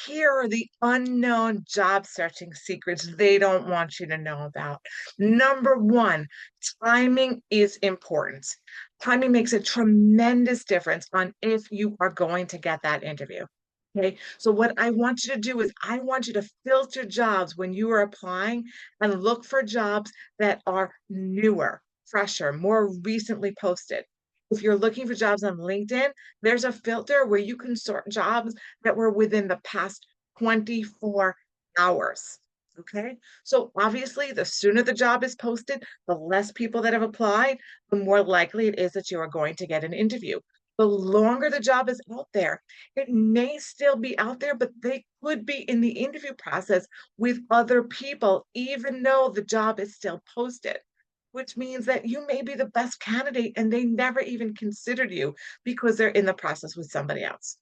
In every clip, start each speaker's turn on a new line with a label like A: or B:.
A: Here are the unknown job searching secrets they don't want you to know about. Number one, timing is important. Timing makes a tremendous difference on if you are going to get that interview. Okay, so what I want you to do is I want you to filter jobs when you are applying and look for jobs that are newer, fresher, more recently posted. If you're looking for jobs on LinkedIn, there's a filter where you can sort jobs that were within the past 24 hours. Okay. So obviously, the sooner the job is posted, the less people that have applied, the more likely it is that you are going to get an interview. The longer the job is out there, it may still be out there, but they could be in the interview process with other people, even though the job is still posted, which means that you may be the best candidate and they never even considered you because they're in the process with somebody else.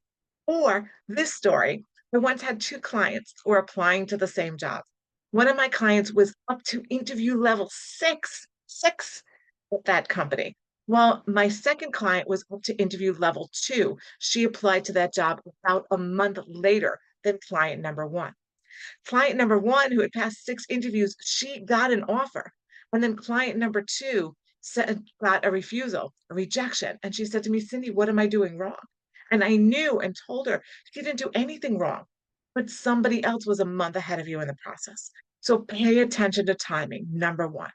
A: Or this story, I once had two clients who were applying to the same job. One of my clients was up to interview level six at that company. While my second client was up to interview level two. She applied to that job about a month later than client number one. Client number one, who had passed six interviews, she got an offer. And then client number two got a refusal, a rejection. And she said to me, Cindy, what am I doing wrong? And I knew and told her she didn't do anything wrong, but somebody else was a month ahead of you in the process. So pay attention to timing, number one.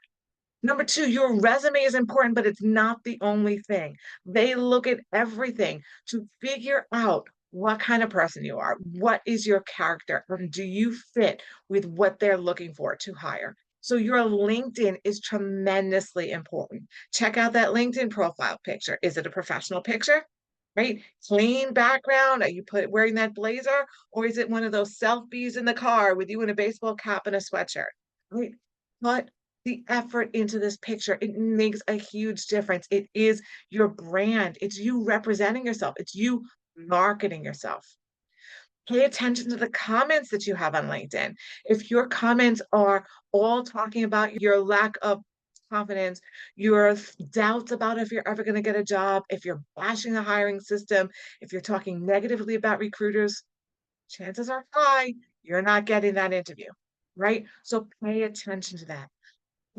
A: Number two, your resume is important, but it's not the only thing. They look at everything to figure out what kind of person you are. What is your character? And do you fit with what they're looking for to hire? So your LinkedIn is tremendously important. Check out that LinkedIn profile picture. Is it a professional picture? Right? Clean background. Are you wearing that blazer? Or is it one of those selfies in the car with you in a baseball cap and a sweatshirt? Right? Put the effort into this picture. It makes a huge difference. It is your brand. It's you representing yourself. It's you marketing yourself. Pay attention to the comments that you have on LinkedIn. If your comments are all talking about your lack of confidence, your doubts about if you're ever going to get a job, if you're bashing the hiring system, if you're talking negatively about recruiters, chances are high you're not getting that interview, right? So pay attention to that.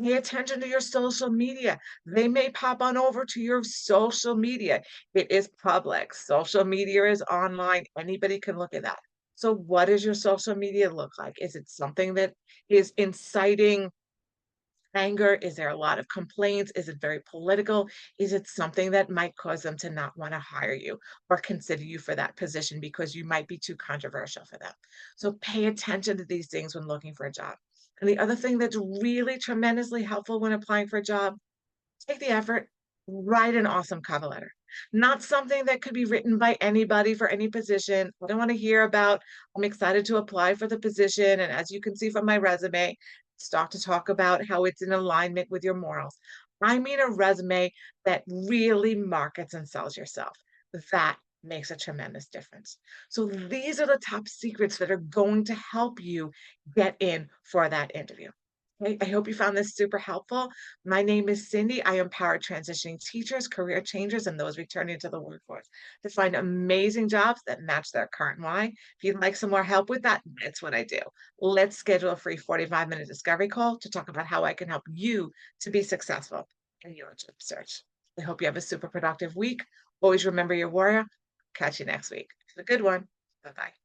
A: Pay attention to your social media. They may pop on over to your social media. It is public. Social media is online. Anybody can look at that. So, what does your social media look like? Is it something that is inciting anger? Is there a lot of complaints? Is it very political? Is it something that might cause them to not want to hire you or consider you for that position because you might be too controversial for them? So pay attention to these things when looking for a job. And the other thing that's really tremendously helpful when applying for a job, take the effort, write an awesome cover letter. Not something that could be written by anybody for any position. I don't want to hear about, I'm excited to apply for the position. And as you can see from my resume, start to talk about how it's in alignment with your morals. I mean, a resume that really markets and sells yourself. That makes a tremendous difference. So these are the top secrets that are going to help you get in for that interview. I hope you found this super helpful. My name is Cindy. I empower transitioning teachers, career changers, and those returning to the workforce to find amazing jobs that match their current why. If you'd like some more help with that, that's what I do. Let's schedule a free 45-minute discovery call to talk about how I can help you to be successful in your job search. I hope you have a super productive week. Always remember your warrior. Catch you next week. Have a good one. Bye bye.